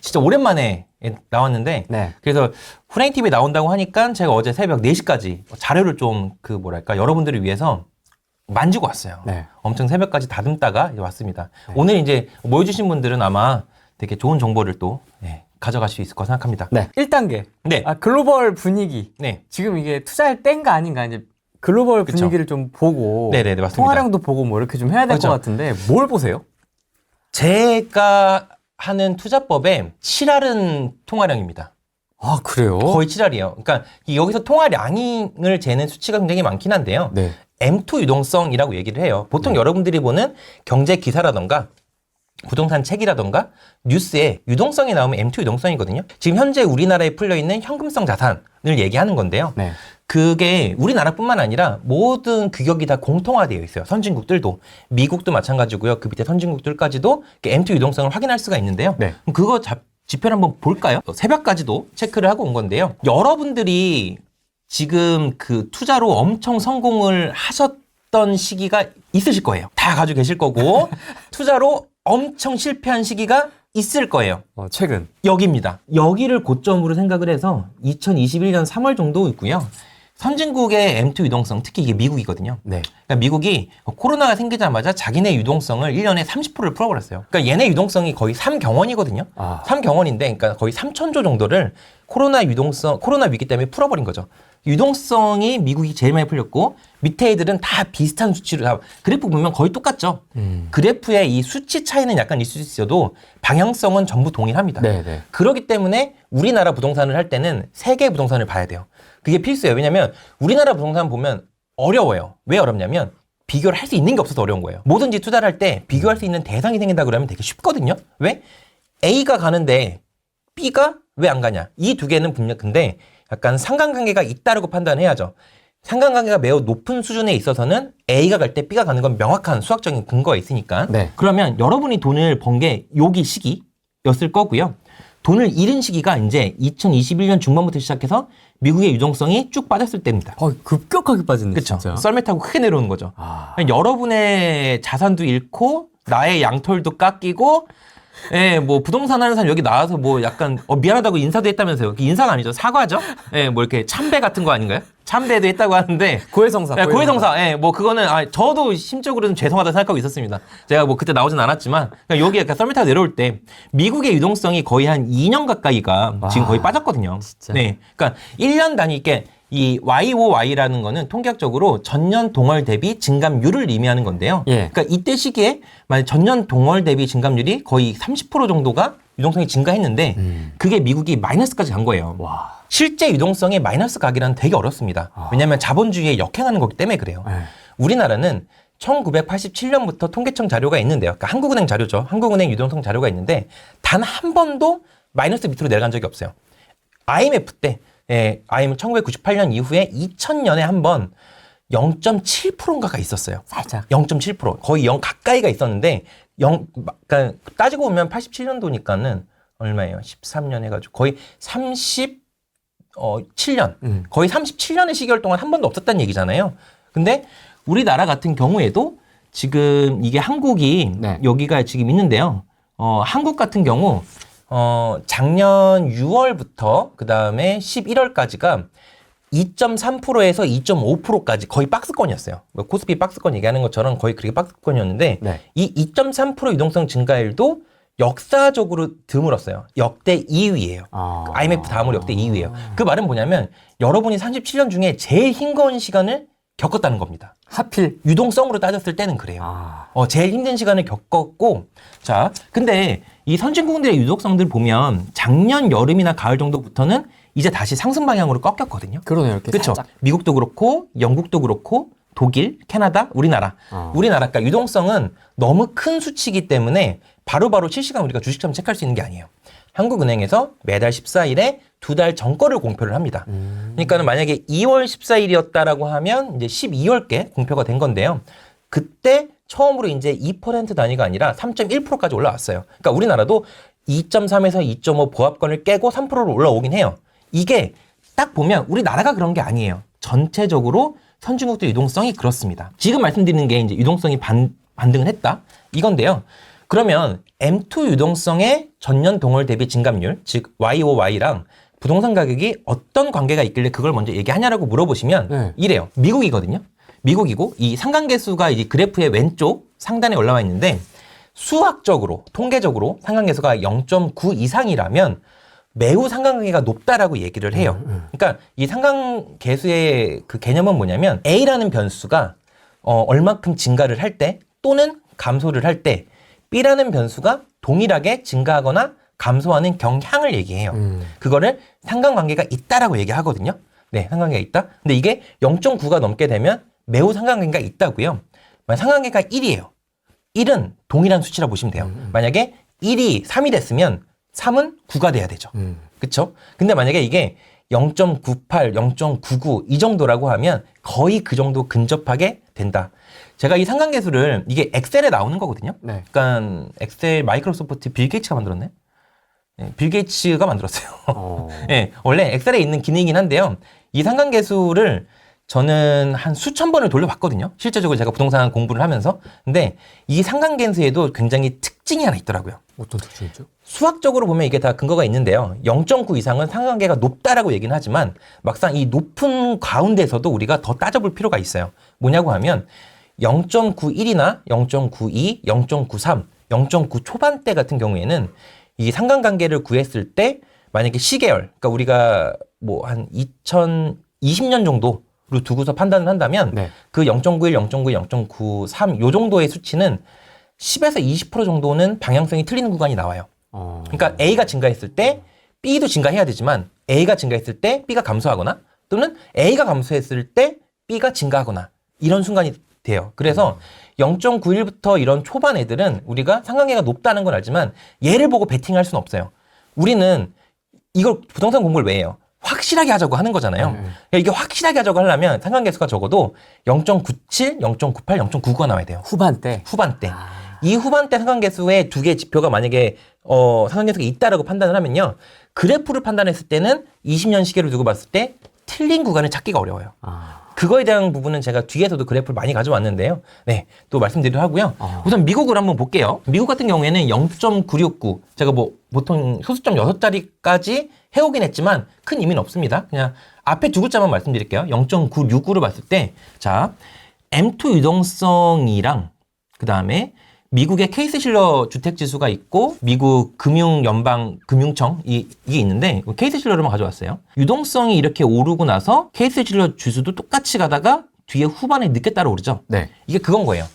진짜 오랜만에 나왔는데 네. 그래서 후라이 TV에 나온다고 하니까 제가 어제 새벽 4시까지 자료를 좀 여러분들을 위해서 만지고 왔어요. 네. 엄청 새벽까지 다듬다가 이제 왔습니다. 네. 오늘 이제 모여주신 분들은 아마 되게 좋은 정보를 또 가져갈 수 있을 거라 생각합니다. 네. 1단계. 네. 글로벌 분위기. 네. 지금 이게 투자할 때인가 아닌가 이제 글로벌 그쵸. 분위기를 좀 보고 네네네, 맞습니다. 통화량도 보고 뭐 이렇게 좀 해야 될 것 그렇죠. 같은데 뭘 보세요? 제가 하는 투자법에 7할은 통화량입니다. 아, 그래요? 거의 7할이에요. 그러니까 여기서 통화량을 재는 수치가 굉장히 많긴 한데요. 네. M2 유동성이라고 얘기를 해요. 보통 여러분들이 보는 경제 기사라던가 부동산 책이라던가 뉴스에 유동성이 나오면 M2 유동성이거든요. 지금 현재 우리나라에 풀려있는 현금성 자산을 얘기하는 건데요. 네. 그게 우리나라뿐만 아니라 모든 규격이 다 공통화되어 있어요. 선진국들도. 미국도 마찬가지고요. 그 밑에 선진국들까지도 M2 유동성을 확인할 수가 있는데요. 네. 그럼 그거 지표를 한번 볼까요? 새벽까지도 체크를 하고 온 건데요. 여러분들이 지금 그 투자로 엄청 성공을 하셨던 시기가 있으실 거예요. 다 가지고 계실 거고 투자로 엄청 실패한 시기가 있을 거예요. 최근. 여기입니다. 여기를 고점으로 생각을 해서 2021년 3월 정도 있고요. 선진국의 M2 유동성, 특히 이게 미국이거든요. 네. 그러니까 미국이 코로나가 생기자마자 자기네 유동성을 1년에 30%를 풀어버렸어요. 그러니까 얘네 유동성이 거의 3경원이거든요. 3경원인데, 그러니까 거의 3,000조 정도를 코로나 위기 때문에 풀어버린 거죠. 유동성이 미국이 제일 많이 풀렸고, 밑에 애들은 다 비슷한 수치로, 그래프 보면 거의 똑같죠. 그래프의 이 수치 차이는 약간 있을 수 있어도 방향성은 전부 동일합니다. 네네. 그렇기 때문에 우리나라 부동산을 할 때는 세계 부동산을 봐야 돼요. 그게 필수예요. 왜냐면 우리나라 부동산 보면 어려워요. 왜 어렵냐면 비교를 할 수 있는 게 없어서 어려운 거예요. 뭐든지 투자를 할 때 비교할 수 있는 대상이 생긴다 그러면 되게 쉽거든요. 왜? A가 가는데 B가 왜 안 가냐. 이 두 개는 분명 근데 약간 상관관계가 있다라고 판단해야죠. 상관관계가 매우 높은 수준에 있어서는 A가 갈 때 B가 가는 건 명확한 수학적인 근거가 있으니까. 네. 그러면 여러분이 돈을 번 게 여기 시기였을 거고요. 돈을 잃은 시기가 이제 2021년 중반부터 시작해서 미국의 유동성이 쭉 빠졌을 때입니다. 급격하게 빠지네. 그렇죠. 진짜. 썰매 타고 크게 내려오는 거죠. 여러분의 자산도 잃고 나의 양털도 깎이고 예, 뭐 부동산 하는 사람 여기 나와서 뭐 약간 미안하다고 인사도 했다면서요. 인사가 아니죠. 사과죠. 예, 뭐 이렇게 참배 같은 거 아닌가요? 참배도 했다고 하는데 고해성사. 예, 고해성사. 예, 뭐 그거는 저도 심적으로는 죄송하다 생각하고 있었습니다. 제가 뭐 그때 나오진 않았지만 여기 약간 썰매 타고 내려올 때 미국의 유동성이 거의 한 2년 가까이가 지금 거의 빠졌거든요. 진짜. 네, 그러니까 1년 단위 이 YOY라는 거는 통계학적으로 전년 동월 대비 증감률을 의미하는 건데요. 예. 그러니까 이때 시기에 만약 전년 동월 대비 증감률이 거의 30% 정도가 유동성이 증가했는데 그게 미국이 마이너스까지 간 거예요. 와. 실제 유동성이 마이너스 가기란 되게 어렵습니다. 왜냐하면 자본주의에 역행하는 거기 때문에 그래요. 네. 우리나라는 1987년부터 통계청 자료가 있는데요. 그러니까 한국은행 자료죠. 한국은행 유동성 자료가 있는데 단 한 번도 마이너스 밑으로 내려간 적이 없어요. IMF 때 IMF 1998년 이후에 2000년에 한 번 0.7%인가가 있었어요. 살짝. 0.7%. 거의 0 가까이가 있었는데 그러니까 따지고 보면 87년도니까는 얼마예요? 13년 해가지고 거의 37년. 거의 37년의 시기열 동안 한 번도 없었다는 얘기잖아요. 근데 우리나라 같은 경우에도 지금 이게 한국이 네. 여기가 지금 있는데요. 한국 같은 경우 작년 6월부터 그 다음에 11월까지가 2.3%에서 2.5%까지 거의 박스권이었어요. 코스피 박스권 얘기하는 것처럼 거의 그렇게 박스권이었는데 네. 이 2.3% 유동성 증가율도 역사적으로 드물었어요. 역대 2위예요. IMF 다음으로 역대 2위예요. 그 말은 뭐냐면 여러분이 37년 중에 제일 힘겨운 시간을 겪었다는 겁니다. 하필. 유동성으로 따졌을 때는 그래요. 제일 힘든 시간을 겪었고 자, 근데 이 선진국들의 유동성들 보면 작년 여름이나 가을 정도부터는 이제 다시 상승 방향으로 꺾였거든요. 그러네요. 이렇게 그렇죠. 살짝. 미국도 그렇고 영국도 그렇고 독일, 캐나다, 우리나라. 우리나라 그러니까 유동성은 너무 큰 수치이기 때문에 바로바로 실시간 우리가 주식처럼 체크할 수 있는 게 아니에요. 한국은행에서 매달 14일에 2달 전거를 공표를 합니다. 그러니까는 만약에 2월 14일이었다라고 하면 이제 12월께 공표가 된 건데요. 그때 처음으로 이제 2% 단위가 아니라 3.1%까지 올라왔어요. 그러니까 우리나라도 2.3에서 2.5 보합권을 깨고 3%로 올라오긴 해요. 이게 딱 보면 우리나라가 그런 게 아니에요. 전체적으로 선진국들 유동성이 그렇습니다. 지금 말씀드리는 게 이제 유동성이 반등을 했다. 이건데요. 그러면 M2 유동성의 전년 동월 대비 증감률, 즉 YOY랑 부동산 가격이 어떤 관계가 있길래 그걸 먼저 얘기하냐라고 물어보시면 네. 이래요. 미국이거든요. 미국이고 이 상관계수가 이제 그래프의 왼쪽 상단에 올라와 있는데 수학적으로, 통계적으로 상관계수가 0.9 이상이라면 매우 상관관계가 높다라고 얘기를 해요. 그러니까 이 상관계수의 그 개념은 뭐냐면 A라는 변수가 얼마큼 증가를 할 때 또는 감소를 할 때 B라는 변수가 동일하게 증가하거나 감소하는 경향을 얘기해요. 그거를 상관관계가 있다라고 얘기하거든요. 네, 상관관계가 있다. 근데 이게 0.9가 넘게 되면 매우 상관관계가 있다고요. 만약 상관관계가 1이에요. 1은 동일한 수치라 보시면 돼요. 만약에 1이 3이 됐으면 3은 9가 돼야 되죠. 그쵸? 근데 만약에 이게 0.98, 0.99 이 정도라고 하면 거의 그 정도 근접하게 된다. 제가 이 상관계수를 이게 엑셀에 나오는 거거든요. 네. 그러니까 엑셀 마이크로소프트 빌 게이츠가 만들었네. 네, 빌 게이츠가 만들었어요. 네, 원래 엑셀에 있는 기능이긴 한데요. 이 상관계수를 저는 한 수천 번을 돌려봤거든요. 실제적으로 제가 부동산 공부를 하면서. 근데 이 상관계수에도 굉장히 특징이 하나 있더라고요. 어떤 특징이죠? 수학적으로 보면 이게 다 근거가 있는데요. 0.9 이상은 상관관계가 높다라고 얘기는 하지만 막상 이 높은 가운데서도 우리가 더 따져볼 필요가 있어요. 뭐냐고 하면 0.91이나 0.92, 0.93, 0.9 초반대 같은 경우에는 이 상관관계를 구했을 때 만약에 시계열, 그러니까 우리가 뭐 한 2020년 정도로 두고서 판단을 한다면 네. 그 0.91, 0.9, 0.93 요 정도의 수치는 10에서 20% 정도는 방향성이 틀리는 구간이 나와요. 그러니까 A가 증가했을 때 B도 증가해야 되지만 A가 증가했을 때 B가 감소하거나 또는 A가 감소했을 때 B가 증가하거나 이런 순간이 돼요. 그래서 0.91부터 이런 초반 애들은 우리가 상관계가 높다는 건 알지만 얘를 보고 베팅할 수는 없어요. 우리는 이걸 부동산 공부를 왜 해요? 확실하게 하자고 하는 거잖아요. 그러니까 이게 확실하게 하자고 하려면 상관계수가 적어도 0.97, 0.98, 0.99가 나와야 돼요. 후반대. 후반대. 이 후반대 상관계수의 두 개의 지표가 만약에 상관계수가 있다라고 판단을 하면요. 그래프를 판단했을 때는 20년 시계를 두고 봤을 때 틀린 구간을 찾기가 어려워요. 그거에 대한 부분은 제가 뒤에서도 그래프를 많이 가져왔는데요. 네, 또 말씀드리도록 하고요. 우선 미국을 한번 볼게요. 미국 같은 경우에는 0.969, 제가 뭐 보통 소수점 6자리까지 해오긴 했지만 큰 의미는 없습니다. 그냥 앞에 두 글자만 말씀드릴게요. 0.969를 봤을 때, 자, M2 유동성이랑 그 다음에 미국의 케이스-실러 주택지수가 있고 미국 금융청 이게 있는데 케이스-실러를 가져왔어요. 유동성이 이렇게 오르고 나서 케이스-실러 지수도 똑같이 가다가 뒤에 후반에 늦게 따라오르죠. 네. 이게 그건 거예요.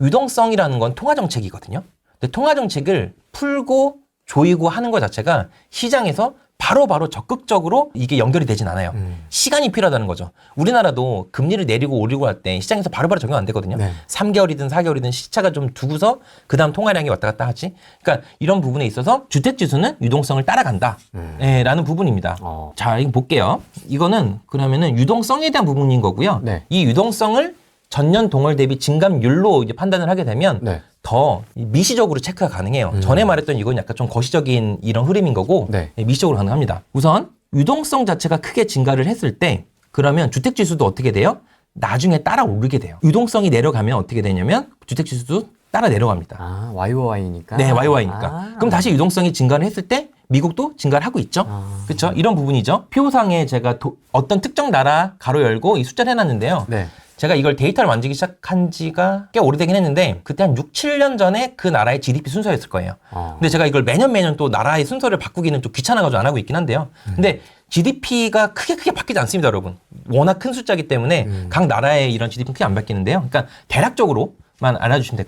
유동성이라는 건 통화정책이거든요. 근데 통화정책을 풀고 조이고 하는 것 자체가 시장에서 바로바로 적극적으로 이게 연결이 되진 않아요. 시간이 필요하다는 거죠. 우리나라도 금리를 내리고 올리고 할 때 시장에서 바로바로 적용 안 되거든요. 네. 3개월이든 4개월이든 시차가 좀 두고서 그 다음 통화량이 왔다 갔다 하지. 그러니까 이런 부분에 있어서 주택지수는 유동성을 따라간다. 라는 부분입니다. 자, 이거 볼게요. 이거는 그러면은 유동성에 대한 부분인 거고요. 네. 이 유동성을 전년 동월 대비 증감률로 이제 판단을 하게 되면 네. 더 미시적으로 체크가 가능해요. 전에 말했던 이건 약간 좀 거시적인 이런 흐름인 거고 네. 미시적으로 가능합니다. 우선 유동성 자체가 크게 증가를 했을 때 그러면 주택지수도 어떻게 돼요? 나중에 따라 오르게 돼요. 유동성이 내려가면 어떻게 되냐면 주택지수도 따라 내려갑니다. 아, YOY니까. 네, YY니까. 그럼 다시 유동성이 증가를 했을 때 미국도 증가를 하고 있죠. 그렇죠? 이런 부분이죠. 표상에 제가 어떤 특정 나라 가로 열고 이 숫자를 해놨는데요. 네. 제가 이걸 데이터를 만지기 시작한 지가 꽤 오래되긴 했는데 그때 한 6, 7년 전에 그 나라의 GDP 순서였을 거예요. 근데 제가 이걸 매년 또 나라의 순서를 바꾸기는 좀 귀찮아가지고 안 하고 있긴 한데요. 근데 GDP가 크게 바뀌지 않습니다, 여러분. 워낙 큰 숫자이기 때문에 각 나라의 이런 GDP는 크게 안 바뀌는데요. 그러니까 대략적으로만 알아주시면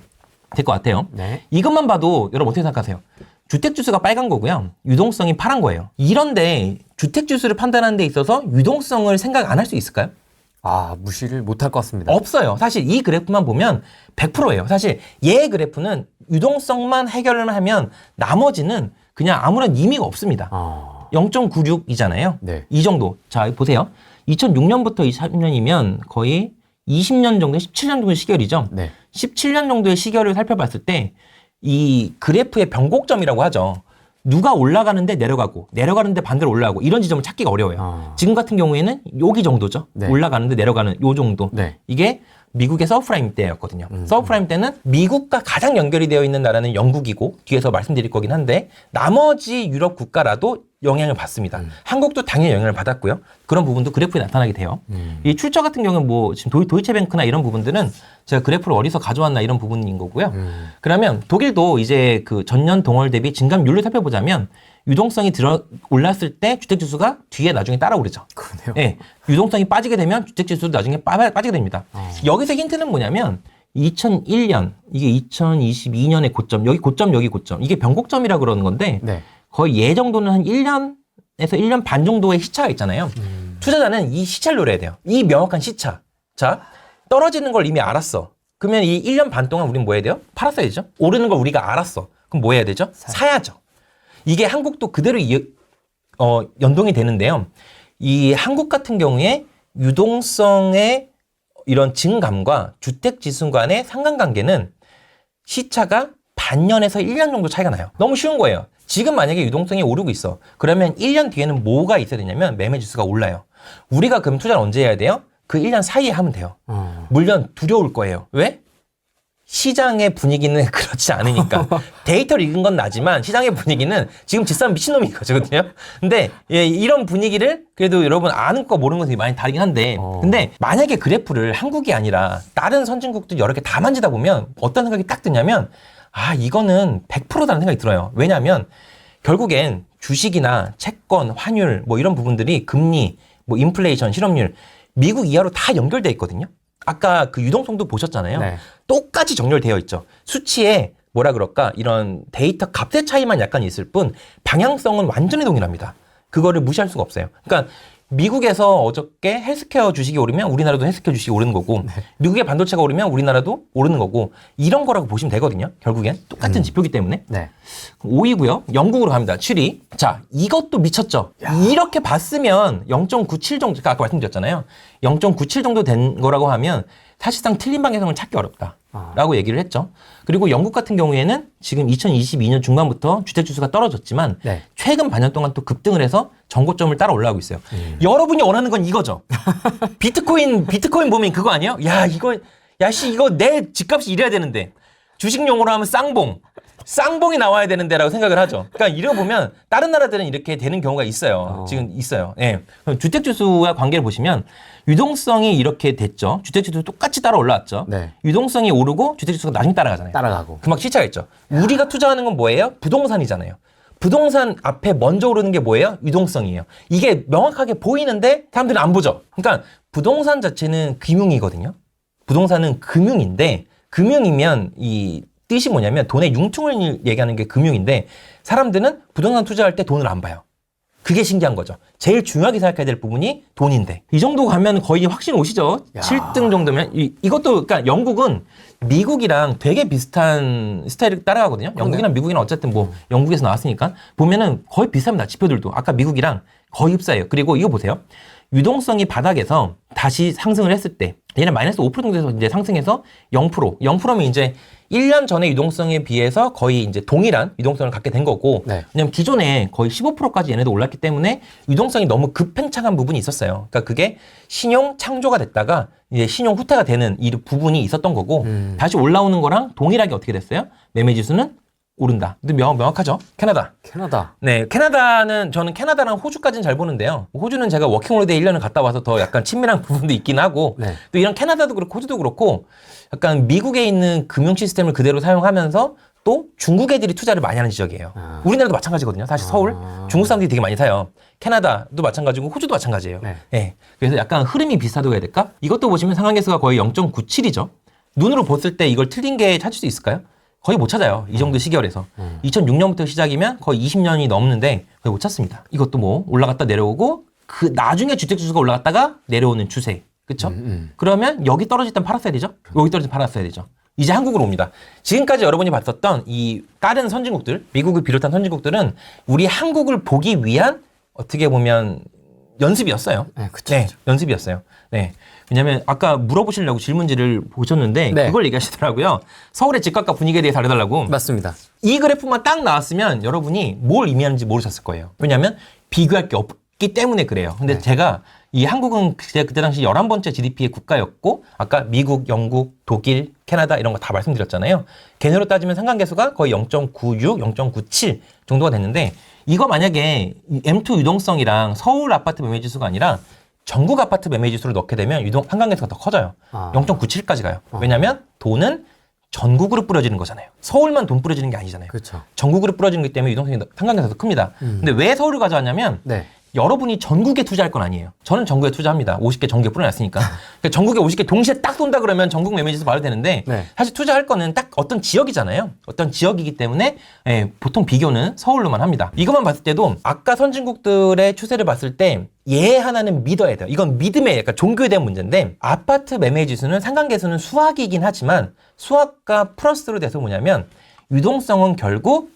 될 것 같아요. 네. 이것만 봐도 여러분 어떻게 생각하세요? 주택지수가 빨간 거고요. 유동성이 파란 거예요. 이런데 주택지수를 판단하는 데 있어서 유동성을 생각 안 할 수 있을까요? 아, 무시를 못할 것 같습니다. 없어요. 사실 이 그래프만 보면 100%예요. 사실 얘 그래프는 유동성만 해결을 하면 나머지는 그냥 아무런 의미가 없습니다. 0.96이잖아요. 네. 이 정도. 자, 보세요. 2006년부터 23년이면 거의 20년 정도의 17년 정도의 시결이죠. 네. 17년 정도의 시결을 살펴봤을 때 이 그래프의 변곡점이라고 하죠. 누가 올라가는데 내려가고 내려가는데 반대로 올라가고 이런 지점을 찾기가 어려워요. 지금 같은 경우에는 여기 정도죠. 네. 올라가는데 내려가는 요 정도. 네. 이게 미국의 서브프라임 때였거든요. 서브프라임 때는 미국과 가장 연결이 되어 있는 나라는 영국이고 뒤에서 말씀드릴 거긴 한데 나머지 유럽 국가라도 영향을 받습니다. 한국도 당연히 영향을 받았고요. 그런 부분도 그래프에 나타나게 돼요. 이 출처 같은 경우는 뭐 지금 도이체뱅크나 이런 부분들은 제가 그래프를 어디서 가져왔나 이런 부분인 거고요. 그러면 독일도 이제 그 전년 동월 대비 증감률을 살펴보자면 유동성이 올랐을 때 주택지수가 뒤에 나중에 따라오르죠. 그러네요. 예, 유동성이 빠지게 되면 주택지수도 나중에 빠지게 됩니다. 여기서 힌트는 뭐냐면 2001년, 이게 2022년의 고점, 여기 고점, 여기 고점. 이게 변곡점이라 그러는 건데 네. 거의 얘 정도는 한 1년에서 1년 반 정도의 시차가 있잖아요. 투자자는 이 시차를 노려야 돼요. 이 명확한 시차. 자, 떨어지는 걸 이미 알았어. 그러면 이 1년 반 동안 우리는 뭐 해야 돼요? 팔았어야 되죠. 오르는 걸 우리가 알았어. 그럼 뭐 해야 되죠? 사야죠. 이게 한국도 그대로 연동이 되는데요. 이 한국 같은 경우에 유동성의 이런 증감과 주택지수 간의 상관관계는 시차가 반년에서 1년 정도 차이가 나요. 너무 쉬운 거예요. 지금 만약에 유동성이 오르고 있어. 그러면 1년 뒤에는 뭐가 있어야 되냐면 매매지수가 올라요. 우리가 그럼 투자를 언제 해야 돼요? 그 1년 사이에 하면 돼요. 물론 두려울 거예요. 왜? 시장의 분위기는 그렇지 않으니까. 데이터를 읽은 건 나지만 시장의 분위기는 지금 집사람 미친놈인 거거든요. 근데 예, 이런 분위기를 그래도 여러분 아는 거 모르는 거 되게 많이 다르긴 한데 근데 만약에 그래프를 한국이 아니라 다른 선진국들 여러 개 다 만지다 보면 어떤 생각이 딱 드냐면 아 이거는 100%다는 생각이 들어요. 왜냐하면 결국엔 주식이나 채권, 환율 뭐 이런 부분들이 금리, 뭐 인플레이션, 실업률 미국 이하로 다 연결돼 있거든요. 아까 그 유동성도 보셨잖아요. 네. 똑같이 정렬되어 있죠. 수치에 뭐라 그럴까 이런 데이터 값의 차이만 약간 있을 뿐 방향성은 완전히 동일합니다. 그거를 무시할 수가 없어요. 그러니까 미국에서 어저께 헬스케어 주식이 오르면 우리나라도 헬스케어 주식이 오르는 거고 미국의 반도체가 오르면 우리나라도 오르는 거고 이런 거라고 보시면 되거든요. 결국엔 똑같은 지표기 때문에. 네. 5위고요. 영국으로 갑니다. 7위. 자, 이것도 미쳤죠. 이렇게 봤으면 0.97 정도, 아까 말씀드렸잖아요. 0.97 정도 된 거라고 하면 사실상 틀린 방향성을 찾기 어렵다라고 얘기를 했죠. 그리고 영국 같은 경우에는 지금 2022년 중반부터 주택지수가 떨어졌지만 네. 최근 반년 동안 또 급등을 해서 정고점을 따라 올라가고 있어요. 여러분이 원하는 건 이거죠. 비트코인 보면 그거 아니에요? 야, 이거 내 집값이 이래야 되는데. 주식 용어로 하면 쌍봉이 나와야 되는데라고 생각을 하죠. 그러니까 이러고 보면 다른 나라들은 이렇게 되는 경우가 있어요. 지금 있어요. 예. 주택지수와 관계를 보시면 유동성이 이렇게 됐죠. 주택지수 똑같이 따라 올라왔죠. 네. 유동성이 오르고 주택지수가 나중에 따라가잖아요. 따라가고. 그만 시차가 있죠. 우리가 투자하는 건 뭐예요? 부동산이잖아요. 부동산 앞에 먼저 오르는 게 뭐예요? 유동성이에요. 이게 명확하게 보이는데 사람들은 안 보죠. 그러니까 부동산 자체는 금융이거든요. 부동산은 금융인데 금융이면 이 뜻이 뭐냐면 돈의 융통을 얘기하는 게 금융인데 사람들은 부동산 투자할 때 돈을 안 봐요. 그게 신기한 거죠. 제일 중요하게 생각해야 될 부분이 돈인데 이 정도 가면 거의 확신 오시죠. 야. 7등 정도면 이것도 그러니까 영국은 미국이랑 되게 비슷한 스타일을 따라가거든요. 영국이랑 미국이랑 어쨌든 뭐 영국에서 나왔으니까 보면은 거의 비슷합니다. 지표들도 아까 미국이랑 거의 흡사해요. 그리고 이거 보세요. 유동성이 바닥에서 다시 상승을 했을 때 얘는 마이너스 5% 정도에서 이제 상승해서 0%면 이제 1년 전의 유동성에 비해서 거의 이제 동일한 유동성을 갖게 된 거고 네. 왜냐면 기존에 거의 15%까지 얘네도 올랐기 때문에 유동성이 너무 급팽창한 부분이 있었어요. 그러니까 그게 신용 창조가 됐다가 이제 신용 후퇴가 되는 이 부분이 있었던 거고 다시 올라오는 거랑 동일하게 어떻게 됐어요? 매매 지수는 오른다. 근데 명확하죠? 캐나다. 네, 저는 캐나다랑 호주까지는 잘 보는데요. 호주는 제가 워킹홀리데이 1년을 갔다 와서 더 약간 친밀한 부분도 있긴 하고 네. 또 이런 캐나다도 그렇고 호주도 그렇고 약간 미국에 있는 금융 시스템을 그대로 사용하면서 또 중국 애들이 투자를 많이 하는 지역이에요. 우리나라도 마찬가지거든요. 사실 서울 중국 사람들이 되게 많이 사요. 캐나다도 마찬가지고 호주도 마찬가지예요. 네. 네. 그래서 약간 흐름이 비슷하다고 해야 될까? 이것도 보시면 상한계수가 거의 0.97이죠. 눈으로 봤을 때 이걸 틀린 게 찾을 수 있을까요? 거의 못 찾아요. 이 정도 시계열에서. 2006년부터 시작이면 거의 20년이 넘는데 거의 못 찾습니다. 이것도 뭐 올라갔다 내려오고 그 나중에 주택지수가 올라갔다가 내려오는 추세. 그쵸? 그러면 여기 떨어질 땐 팔았어야 되죠? 여기 떨어질 땐 팔았어야 되죠? 이제 한국으로 옵니다. 지금까지 여러분이 봤었던 이 다른 선진국들, 미국을 비롯한 선진국들은 우리 한국을 보기 위한 어떻게 보면 연습이었어요. 네, 그쵸. 네, 연습이었어요. 네. 왜냐면 아까 물어보시려고 질문지를 보셨는데 네. 그걸 얘기하시더라고요. 서울의 집값과 분위기에 대해서 알려달라고. 맞습니다. 이 그래프만 딱 나왔으면 여러분이 뭘 의미하는지 모르셨을 거예요. 왜냐면 비교할 게 있기 때문에 그래요. 근데 네. 제가 이 한국은 그때 당시 11번째 GDP의 국가였고 아까 미국, 영국, 독일, 캐나다 이런 거 다 말씀드렸잖아요. 걔네로 따지면 상관계수가 거의 0.96, 0.97 정도가 됐는데 이거 만약에 M2 유동성이랑 서울 아파트 매매 지수가 아니라 전국 아파트 매매 지수를 넣게 되면 상관계수가 더 커져요. 0.97까지 가요. 왜냐면 돈은 전국으로 뿌려지는 거잖아요. 서울만 돈 뿌려지는 게 아니잖아요. 그렇죠. 전국으로 뿌려지는 거기 때문에 유동성이 상관계수가 더 큽니다. 근데 왜 서울을 가져왔냐면 네. 여러분이 전국에 투자할 건 아니에요. 저는 전국에 투자합니다. 50개 전국에 뿌려놨으니까. 그러니까 전국에 50개 동시에 딱 쏜다 그러면 전국 매매지수 봐도 되는데 네. 사실 투자할 거는 딱 어떤 지역이잖아요. 어떤 지역이기 때문에 보통 비교는 서울로만 합니다. 이것만 봤을 때도 아까 선진국들의 추세를 봤을 때 얘 하나는 믿어야 돼요. 이건 믿음의 약간 종교에 대한 문제인데 아파트 매매지수는 상관계수는 수학이긴 하지만 수학과 플러스로 돼서 뭐냐면 유동성은 결국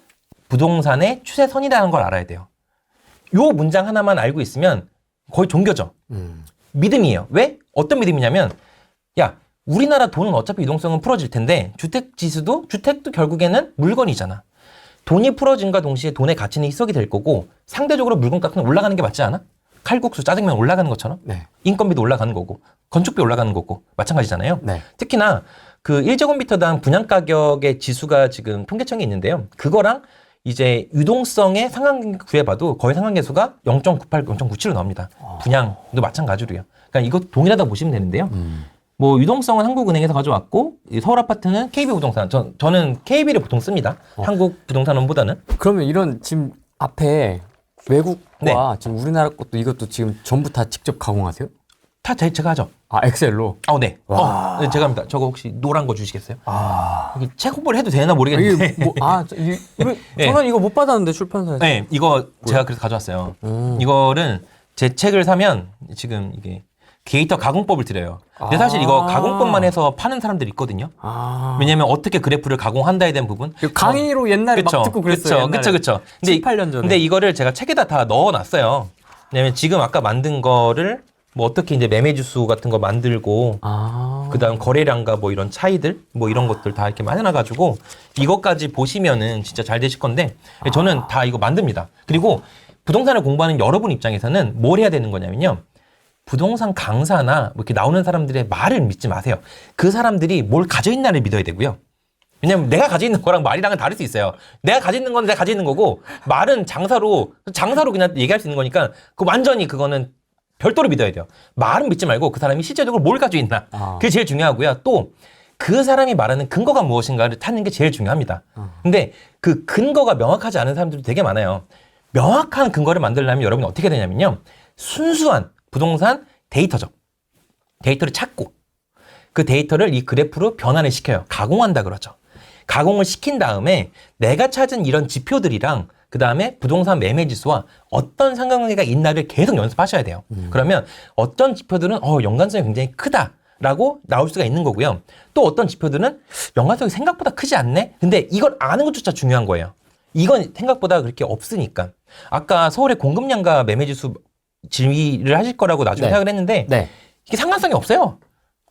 부동산의 추세선이라는 걸 알아야 돼요. 요 문장 하나만 알고 있으면 거의 종교죠. 믿음이에요. 왜? 어떤 믿음이냐면 야 우리나라 돈은 어차피 유동성은 풀어질 텐데 주택도 결국에는 물건이잖아. 돈이 풀어진과 동시에 돈의 가치는 희석이 될 거고 상대적으로 물건값은 올라가는 게 맞지 않아? 칼국수, 짜장면 올라가는 것처럼 네. 인건비도 올라가는 거고 건축비 올라가는 거고 마찬가지잖아요. 네. 특히나 그 1제곱미터당 분양가격의 지수가 지금 통계청에 있는데요. 그거랑 이제 유동성의 상관관계 구해봐도 거의 상관계수가 0.98, 0.97로 나옵니다. 분양도 마찬가지로요. 그러니까 이거 동일하다고 보시면 되는데요. 뭐 유동성은 한국은행에서 가져왔고 서울 아파트는 KB부동산. 저는 KB를 보통 씁니다. 한국부동산원보다는. 그러면 이런 지금 앞에 외국과 네. 지금 우리나라 것도 이것도 지금 전부 다 직접 가공하세요? 다 제가 하죠. 아, 엑셀로? 네. 네, 제가 합니다. 저거 혹시 노란 거 주시겠어요? 아. 여기 책 홍보를 해도 되나 모르겠는데. 이게 네. 저는 이거 못 받았는데 출판사에서. 네, 이거 제가 그래서 가져왔어요. 이거는 제 책을 사면 지금 이게 데이터 가공법을 드려요. 근데 사실 이거 가공법만 해서 파는 사람들이 있거든요. 왜냐면 어떻게 그래프를 가공한다에 대한 부분. 강의로 옛날에 막 듣고 그랬어요. 그쵸. 7, 8년 전에. 근데 이거를 제가 책에다 다 넣어놨어요. 왜냐면 지금 아까 만든 거를 뭐 어떻게 이제 매매지수 같은 거 만들고 그다음 거래량과 뭐 이런 차이들 뭐 이런 것들 다 이렇게 만들어가지고 이것까지 보시면은 진짜 잘 되실 건데 저는 다 이거 만듭니다. 그리고 부동산을 공부하는 여러분 입장에서는 뭘 해야 되는 거냐면요. 부동산 강사나 뭐 이렇게 나오는 사람들의 말을 믿지 마세요. 그 사람들이 뭘 가져 있나를 믿어야 되고요. 왜냐면 내가 가지고 있는 거랑 말이랑은 다를 수 있어요. 내가 가지고 있는 건 내가 가지고 있는 거고 말은 장사로 그냥 얘기할 수 있는 거니까 완전히 그거는 별도로 믿어야 돼요. 말은 믿지 말고 그 사람이 실제적으로 뭘 가지고 있나. 그게 제일 중요하고요. 또 그 사람이 말하는 근거가 무엇인가를 찾는 게 제일 중요합니다. 근데 그 근거가 명확하지 않은 사람들도 되게 많아요. 명확한 근거를 만들려면 여러분이 어떻게 되냐면요. 순수한 부동산 데이터죠. 데이터를 찾고 그 데이터를 이 그래프로 변환을 시켜요. 가공한다 그러죠. 가공을 시킨 다음에 내가 찾은 이런 지표들이랑 그 다음에 부동산 매매 지수와 어떤 상관관계가 있나를 계속 연습하셔야 돼요. 그러면 어떤 지표들은 연관성이 굉장히 크다라고 나올 수가 있는 거고요. 또 어떤 지표들은 연관성이 생각보다 크지 않네? 근데 이걸 아는 것조차 중요한 거예요. 이건 생각보다 그렇게 없으니까. 아까 서울의 공급량과 매매 지수 질의를 하실 거라고 나중에 생각을 했는데 이게 상관성이 없어요.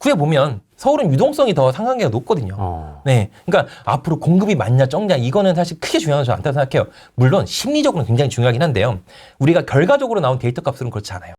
구해보면 서울은 유동성이 더 상관계가 높거든요. 네, 그러니까 앞으로 공급이 많냐 적냐 이거는 사실 크게 중요하지 않다고 생각해요. 물론 심리적으로는 굉장히 중요하긴 한데요. 우리가 결과적으로 나온 데이터 값으로는 그렇지 않아요.